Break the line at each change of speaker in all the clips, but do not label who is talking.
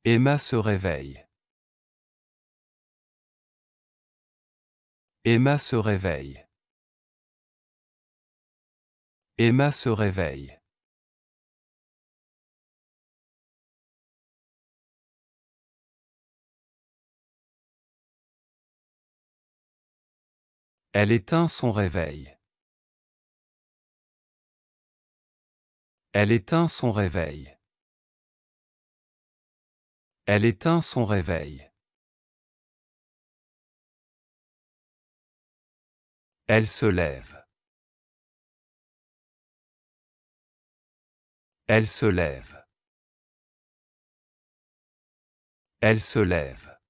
Emma se réveille. Emma se réveille. Emma se réveille. Elle éteint son réveil. Elle éteint son réveil. Elle éteint son réveil. Elle se lève. Elle se lève. Elle se lève.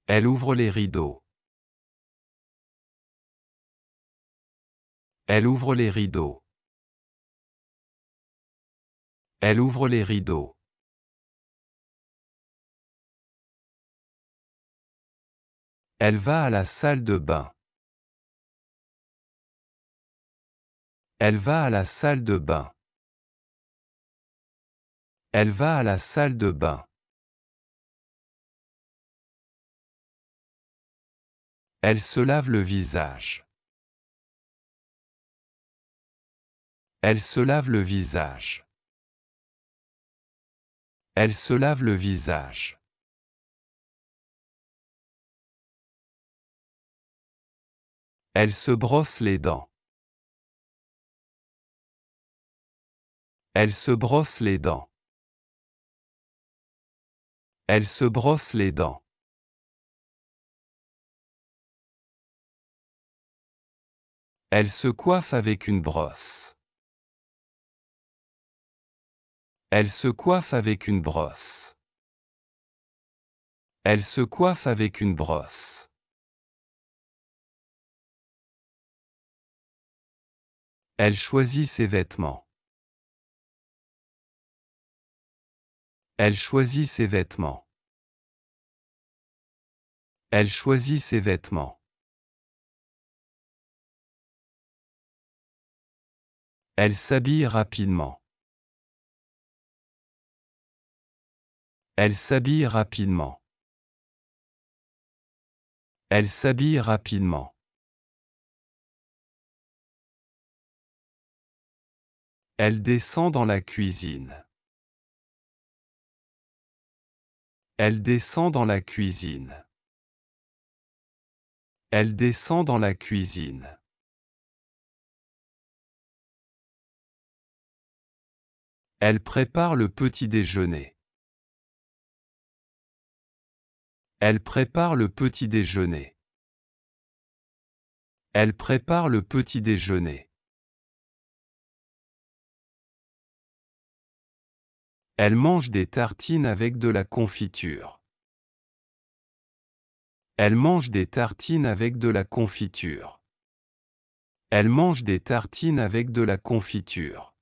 Elle ouvre les rideaux. Elle ouvre les rideaux. Elle ouvre les rideaux. Elle va à la salle de bain. Elle va à la salle de bain. Elle va à la salle de bain. Elle se lave le visage. Elle se lave le visage. Elle se lave le visage. Elle se brosse les dents. Elle se brosse les dents. Elle se brosse les dents. Elle se coiffe avec une brosse. Elle se coiffe avec une brosse. Elle se coiffe avec une brosse. Elle choisit ses vêtements. Elle choisit ses vêtements. Elle choisit ses vêtements. Elle s'habille rapidement. Elle s'habille rapidement. Elle s'habille rapidement. Elle descend dans la cuisine. Elle descend dans la cuisine. Elle descend dans la cuisine. Elle prépare le petit déjeuner. Elle prépare le petit déjeuner. Elle prépare le petit déjeuner. Elle mange des tartines avec de la confiture. Elle mange des tartines avec de la confiture. Elle mange des tartines avec de la confiture.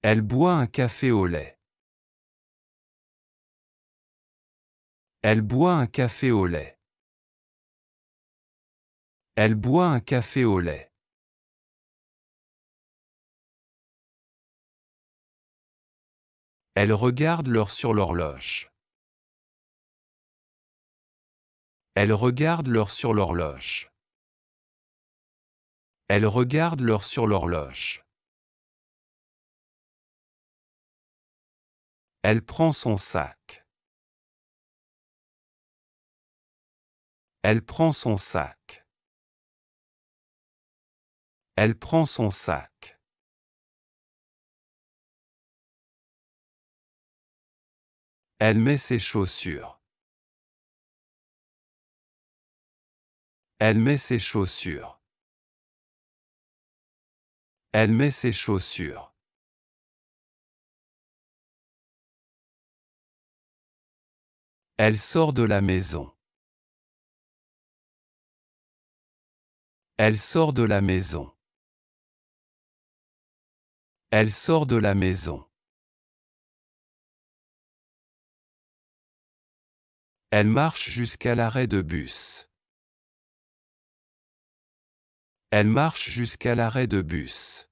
Elle boit un café au lait. Elle boit un café au lait. Elle boit un café au lait. Elle regarde l'heure sur l'horloge. Elle regarde l'heure sur l'horloge. Elle regarde l'heure sur l'horloge. Elle prend son sac. Elle prend son sac. Elle prend son sac. Elle met ses chaussures. Elle met ses chaussures. Elle met ses chaussures. Elle sort de la maison. Elle sort de la maison. Elle sort de la maison. Elle marche jusqu'à l'arrêt de bus. Elle marche jusqu'à l'arrêt de bus.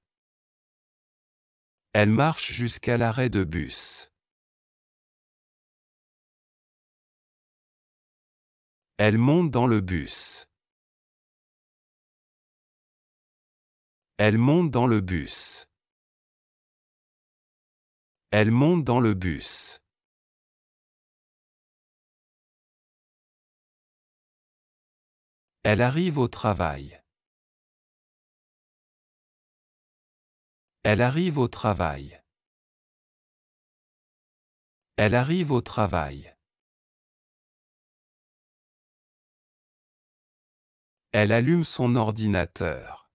Elle marche jusqu'à l'arrêt de bus. Elle monte dans le bus. Elle monte dans le bus. Elle monte dans le bus. Elle arrive au travail. Elle arrive au travail. Elle arrive au travail. Elle allume son ordinateur.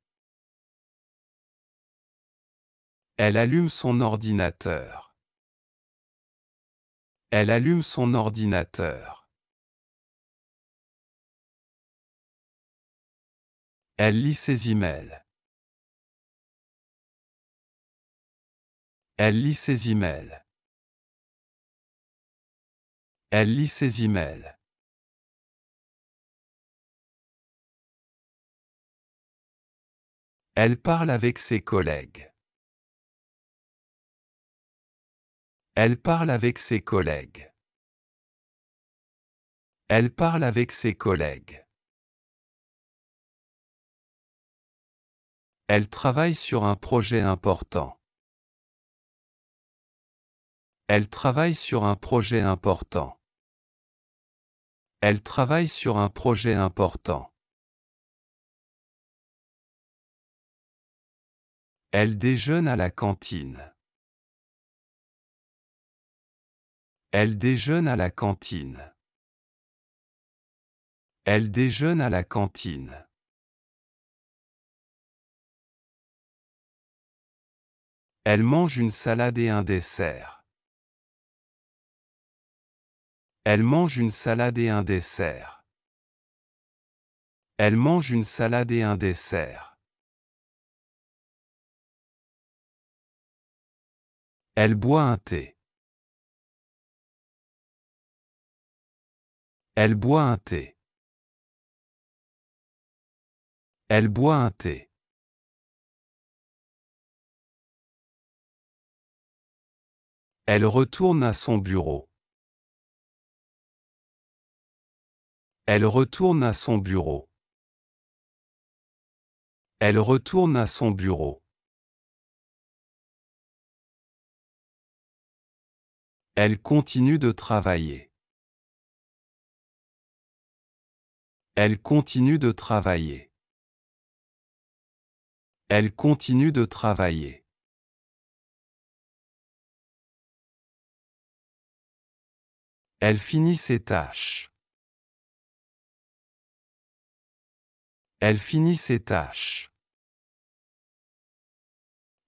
Elle allume son ordinateur. Elle allume son ordinateur. Elle lit ses emails. Elle lit ses emails. Elle lit ses emails. Elle parle avec ses collègues. Elle parle avec ses collègues. Elle parle avec ses collègues. Elle travaille sur un projet important. Elle travaille sur un projet important. Elle travaille sur un projet important. Elle déjeune à la cantine. Elle déjeune à la cantine. Elle déjeune à la cantine. Elle mange une salade et un dessert. Elle mange une salade et un dessert. Elle mange une salade et un dessert. Elle boit un thé. Elle boit un thé. Elle boit un thé. Elle retourne à son bureau. Elle retourne à son bureau. Elle retourne à son bureau. Elle continue de travailler. Elle continue de travailler. Elle continue de travailler. Elle finit ses tâches. Elle finit ses tâches.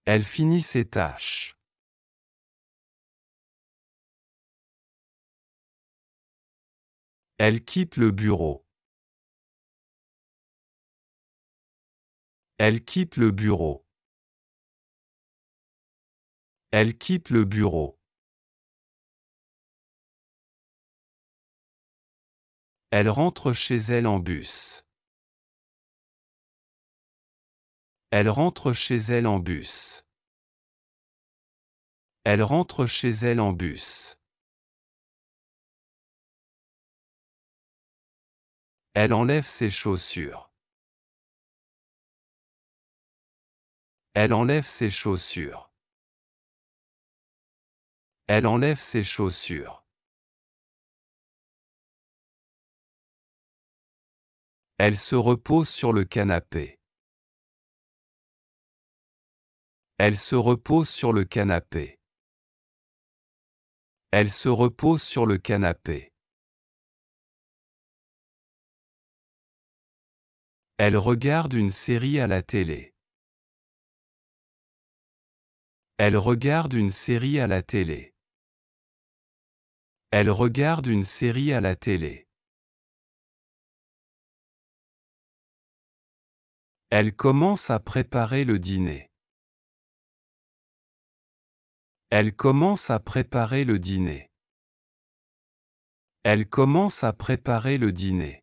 Elle finit ses tâches. Elle quitte le bureau. Elle quitte le bureau. Elle quitte le bureau. Elle rentre chez elle en bus. Elle rentre chez elle en bus. Elle rentre chez elle en bus. Elle enlève ses chaussures. Elle enlève ses chaussures. Elle enlève ses chaussures. Elle se repose sur le canapé. Elle se repose sur le canapé. Elle se repose sur le canapé. Elle regarde une série à la télé. Elle regarde une série à la télé. Elle regarde une série à la télé. Elle commence à préparer le dîner. Elle commence à préparer le dîner. Elle commence à préparer le dîner.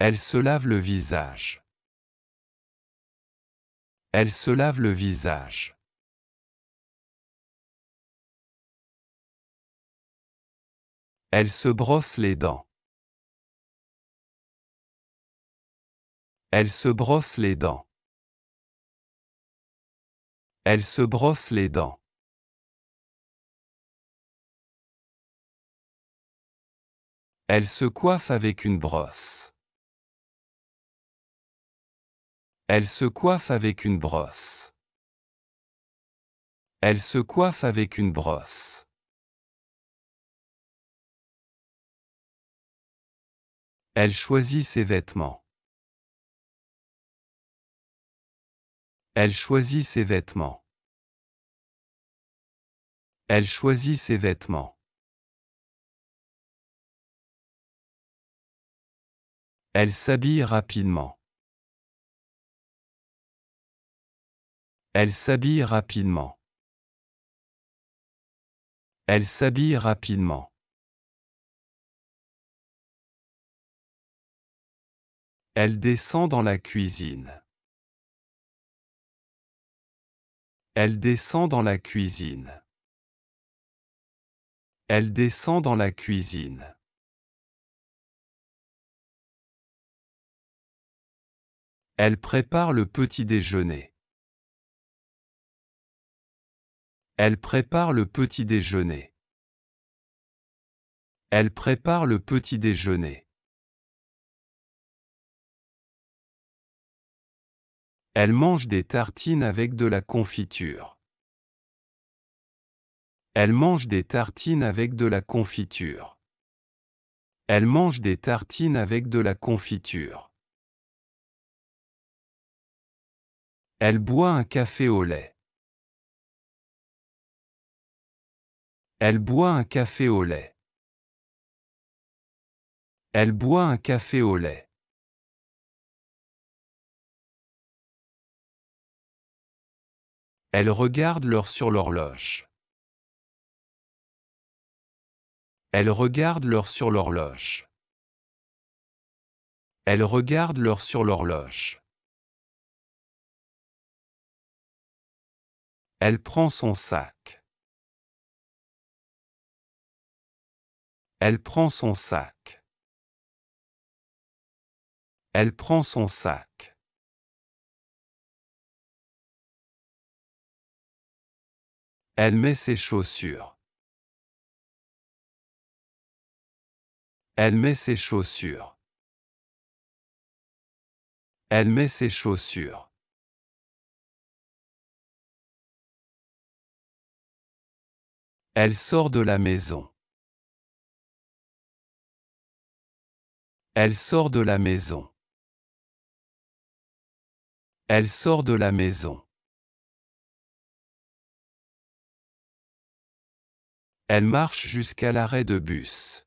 Elle se lave le visage. Elle se lave le visage. Elle se brosse les dents. Elle se brosse les dents. Elle se brosse les dents. Elle se coiffe avec une brosse. Elle se coiffe avec une brosse. Elle se coiffe avec une brosse. Elle choisit ses vêtements. Elle choisit ses vêtements. Elle choisit ses vêtements. Elle s'habille rapidement. Elle s'habille rapidement. Elle s'habille rapidement. Elle descend dans la cuisine. Elle descend dans la cuisine. Elle descend dans la cuisine. Elle prépare le petit déjeuner. Elle prépare le petit déjeuner. Elle prépare le petit déjeuner. Elle mange des tartines avec de la confiture. Elle mange des tartines avec de la confiture. Elle mange des tartines avec de la confiture. Elle boit un café au lait. Elle boit un café au lait. Elle boit un café au lait. Elle regarde l'heure sur l'horloge. Elle regarde l'heure sur l'horloge. Elle regarde l'heure sur l'horloge. Elle prend son sac. Elle prend son sac. Elle prend son sac. Elle met ses chaussures. Elle met ses chaussures. Elle met ses chaussures. Elle sort de la maison. Elle sort de la maison. Elle sort de la maison. Elle marche jusqu'à l'arrêt de bus.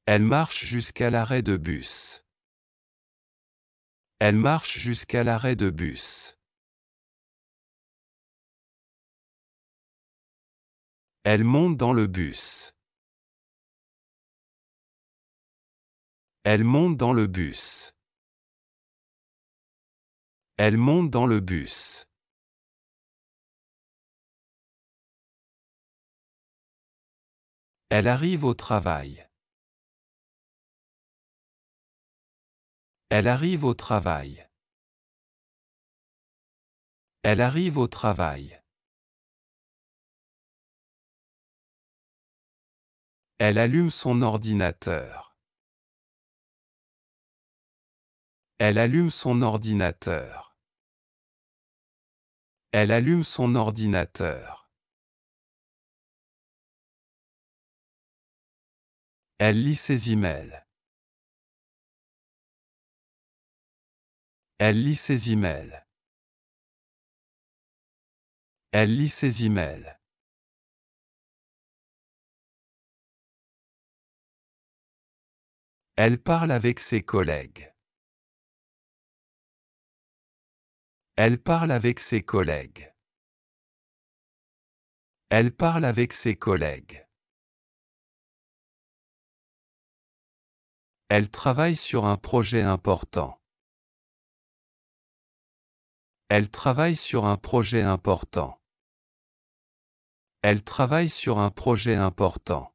Elle marche jusqu'à l'arrêt de bus. Elle marche jusqu'à l'arrêt de bus. Elle monte dans le bus. Elle monte dans le bus. Elle monte dans le bus. Elle arrive au travail. Elle arrive au travail. Elle arrive au travail. Elle allume son ordinateur. Elle allume son ordinateur. Elle allume son ordinateur. Elle lit ses emails. Elle lit ses emails. Elle lit ses emails. Elle parle avec ses collègues. Elle parle avec ses collègues. Elle parle avec ses collègues. Elle travaille sur un projet important. Elle travaille sur un projet important. Elle travaille sur un projet important.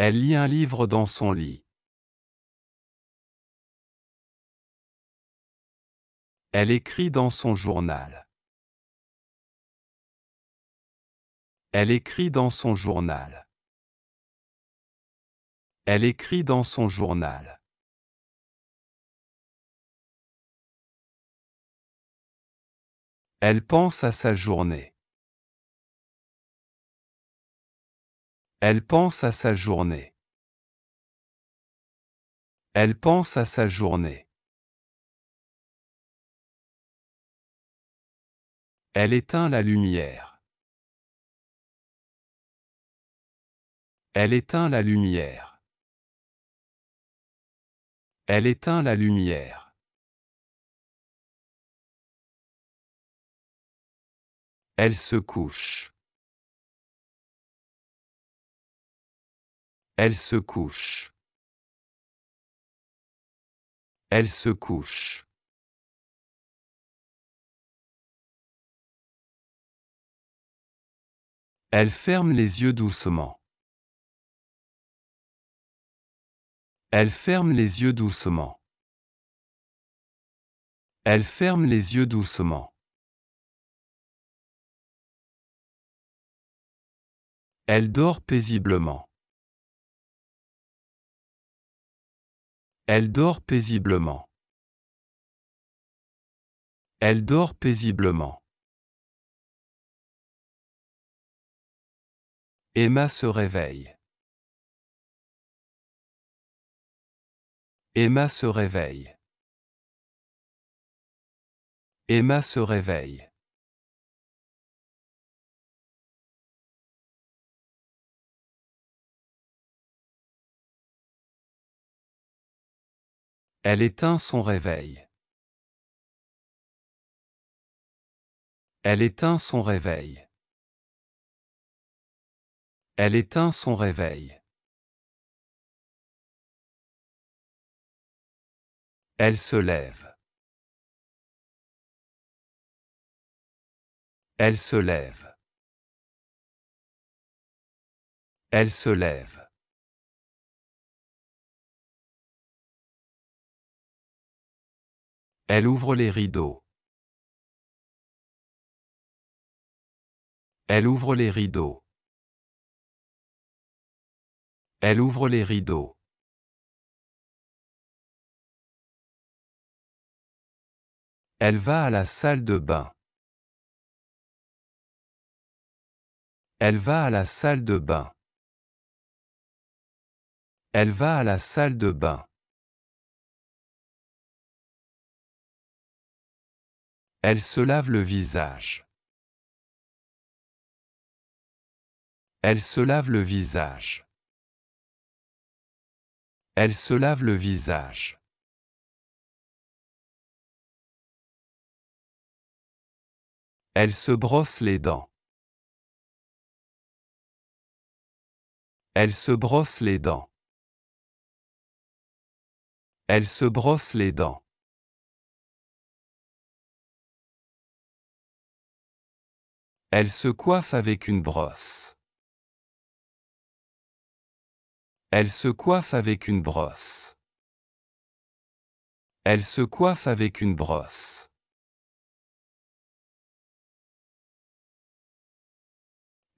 Elle lit un livre dans son lit. Elle écrit dans son journal. Elle écrit dans son journal. Elle écrit dans son journal. Elle pense à sa journée. Elle pense à sa journée. Elle pense à sa journée. Elle éteint la lumière. Elle éteint la lumière. Elle éteint la lumière. Elle se couche. Elle se couche. Elle se couche. Elle ferme les yeux doucement. Elle ferme les yeux doucement. Elle ferme les yeux doucement. Elle dort paisiblement. Elle dort paisiblement. Elle dort paisiblement. Emma se réveille. Emma se réveille. Emma se réveille. Elle éteint son réveil. Elle éteint son réveil. Elle éteint son réveil. Elle se lève. Elle se lève. Elle se lève. Elle ouvre les rideaux. Elle ouvre les rideaux. Elle ouvre les rideaux. Elle va à la salle de bain. Elle va à la salle de bain. Elle va à la salle de bain. Elle se lave le visage. Elle se lave le visage. Elle se lave le visage. Elle se brosse les dents. Elle se brosse les dents. Elle se brosse les dents. Elle se coiffe avec une brosse. Elle se coiffe avec une brosse. Elle se coiffe avec une brosse.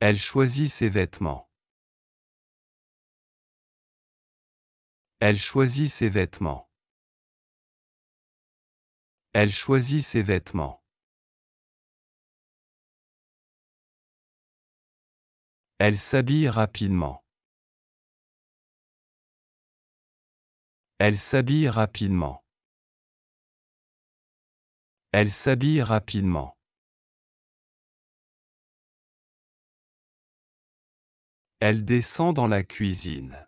Elle choisit ses vêtements. Elle choisit ses vêtements. Elle choisit ses vêtements. Elle s'habille rapidement. Elle s'habille rapidement. Elle s'habille rapidement. Elle descend dans la cuisine.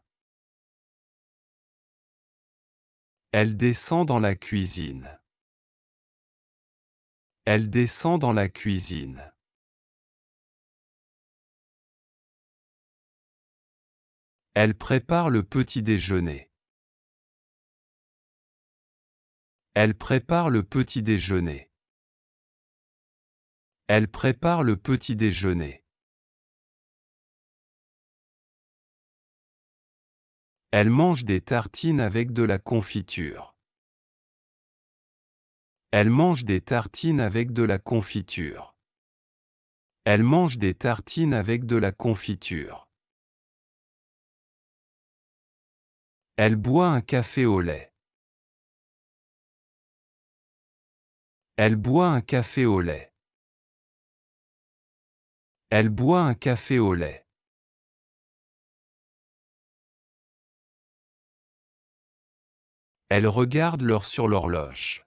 Elle descend dans la cuisine. Elle descend dans la cuisine. Elle prépare le petit déjeuner. Elle prépare le petit déjeuner. Elle prépare le petit déjeuner. Elle mange des tartines avec de la confiture. Elle mange des tartines avec de la confiture. Elle mange des tartines avec de la confiture. Elle boit un café au lait. Elle boit un café au lait. Elle boit un café au lait. Elle regarde l'heure sur l'horloge.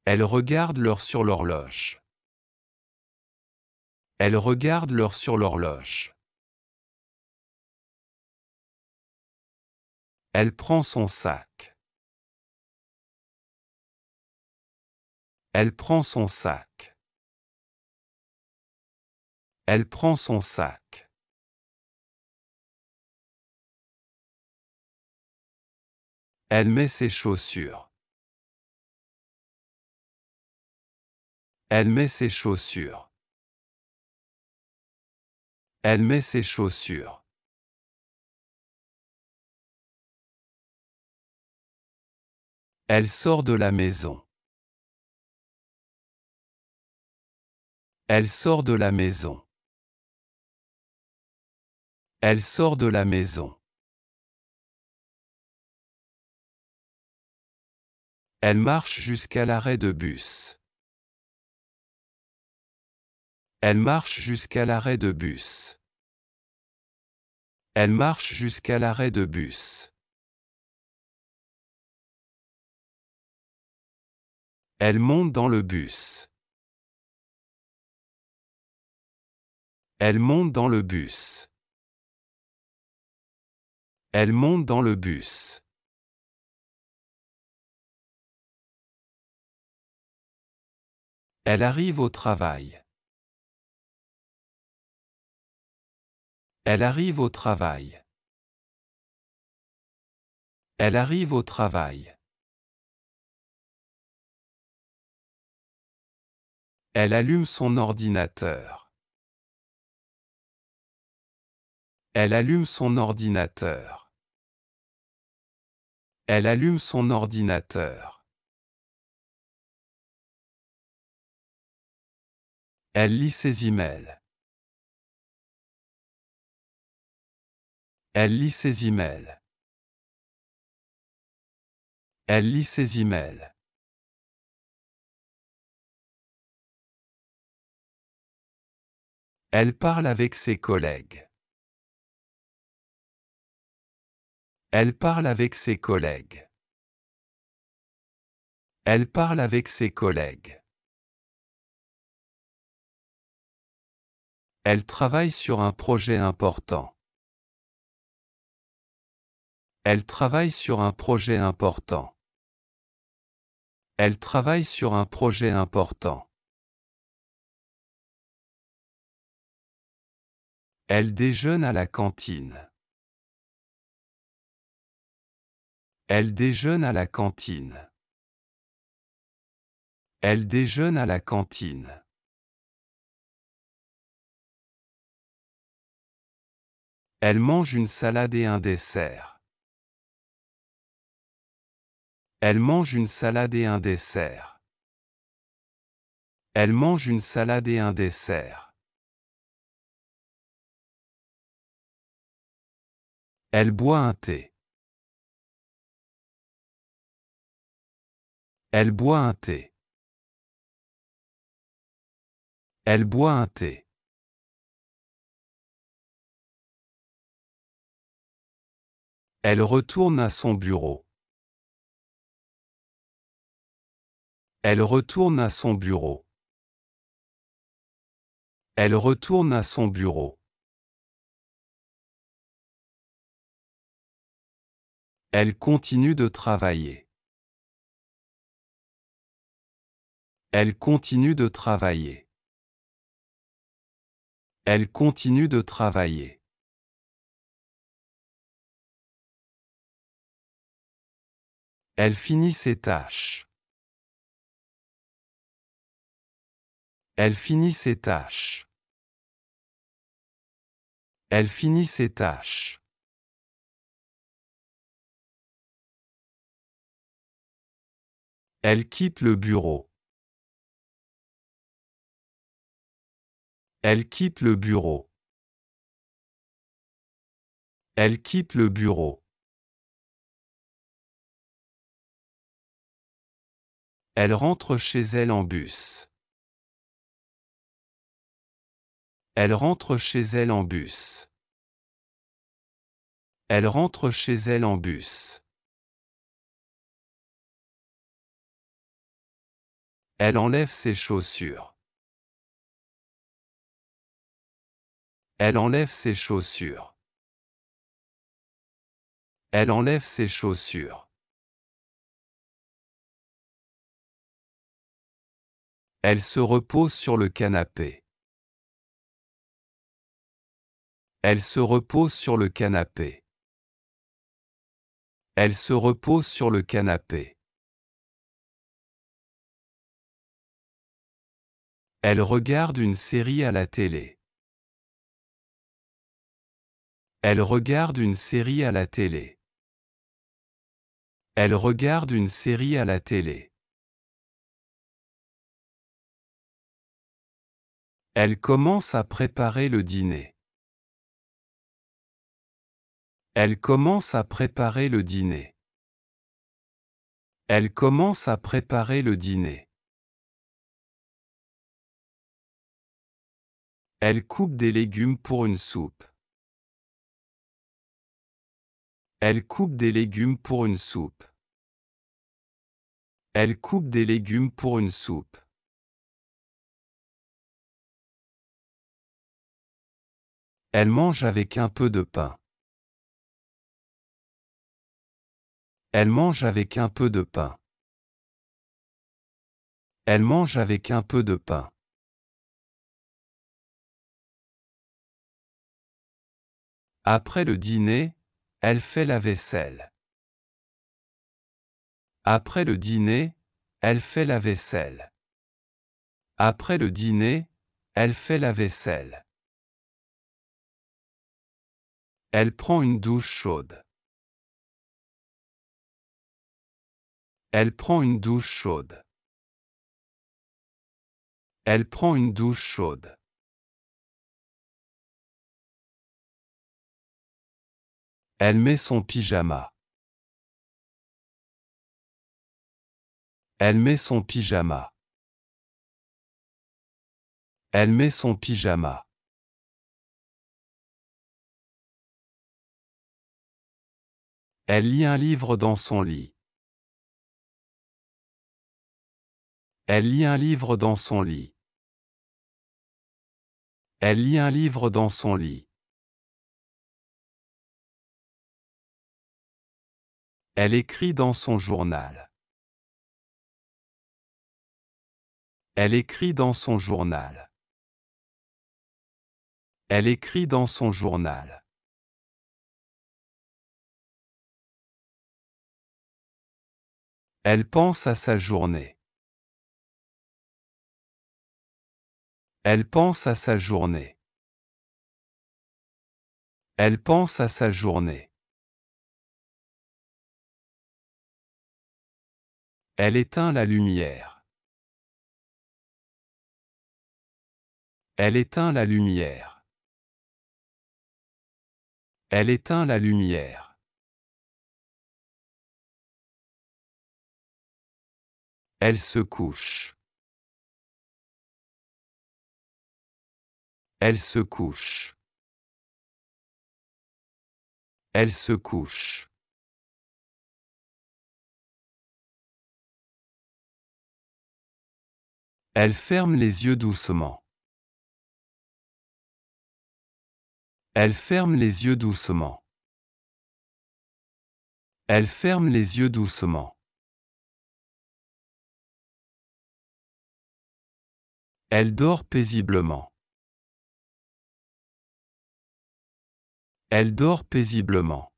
Elle regarde l'heure sur l'horloge. Elle regarde l'heure sur l'horloge. Elle prend son sac. Elle prend son sac. Elle prend son sac. Elle met ses chaussures. Elle met ses chaussures. Elle met ses chaussures. Elle sort de la maison. Elle sort de la maison. Elle sort de la maison. Elle marche jusqu'à l'arrêt de bus. Elle marche jusqu'à l'arrêt de bus. Elle marche jusqu'à l'arrêt de bus. Elle monte dans le bus. Elle monte dans le bus. Elle monte dans le bus. Elle arrive au travail. Elle arrive au travail. Elle arrive au travail. Elle allume son ordinateur. Elle allume son ordinateur. Elle allume son ordinateur. Elle lit ses emails. Elle lit ses emails. Elle lit ses emails. Elle parle avec ses collègues. Elle parle avec ses collègues. Elle parle avec ses collègues. Elle travaille sur un projet important. Elle travaille sur un projet important. Elle travaille sur un projet important. Elle déjeune à la cantine. Elle déjeune à la cantine. Elle déjeune à la cantine. Elle mange une salade et un dessert. Elle mange une salade et un dessert. Elle mange une salade et un dessert. Elle boit un thé. Elle boit un thé. Elle boit un thé. Elle retourne à son bureau. Elle retourne à son bureau. Elle retourne à son bureau. Elle continue de travailler. Elle continue de travailler. Elle continue de travailler. Elle finit ses tâches. Elle finit ses tâches. Elle finit ses tâches. Elle quitte le bureau. Elle quitte le bureau. Elle quitte le bureau. Elle rentre chez elle en bus. Elle rentre chez elle en bus. Elle rentre chez elle en bus. Elle enlève ses chaussures. Elle enlève ses chaussures. Elle enlève ses chaussures. Elle se repose sur le canapé. Elle se repose sur le canapé. Elle se repose sur le canapé. Elle regarde une série à la télé. Elle regarde une série à la télé. Elle regarde une série à la télé. Elle commence à préparer le dîner. Elle commence à préparer le dîner. Elle commence à préparer le dîner. Elle coupe des légumes pour une soupe. Elle coupe des légumes pour une soupe. Elle coupe des légumes pour une soupe. Elle mange avec un peu de pain. Elle mange avec un peu de pain. Elle mange avec un peu de pain. Après le dîner, elle fait la vaisselle. Après le dîner, elle fait la vaisselle. Après le dîner, elle fait la vaisselle. Elle prend une douche chaude. Elle prend une douche chaude. Elle prend une douche chaude. Elle met son pyjama. Elle met son pyjama. Elle met son pyjama. Elle lit un livre dans son lit. Elle lit un livre dans son lit. Elle lit un livre dans son lit. Elle écrit dans son journal. Elle écrit dans son journal. Elle écrit dans son journal. Elle pense à sa journée. Elle pense à sa journée. Elle pense à sa journée. Elle éteint la lumière. Elle éteint la lumière. Elle éteint la lumière. Elle se couche. Elle se couche. Elle se couche. Elle ferme les yeux doucement. Elle ferme les yeux doucement. Elle ferme les yeux doucement. Elle dort paisiblement. Elle dort paisiblement.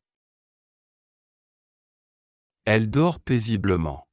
Elle dort paisiblement.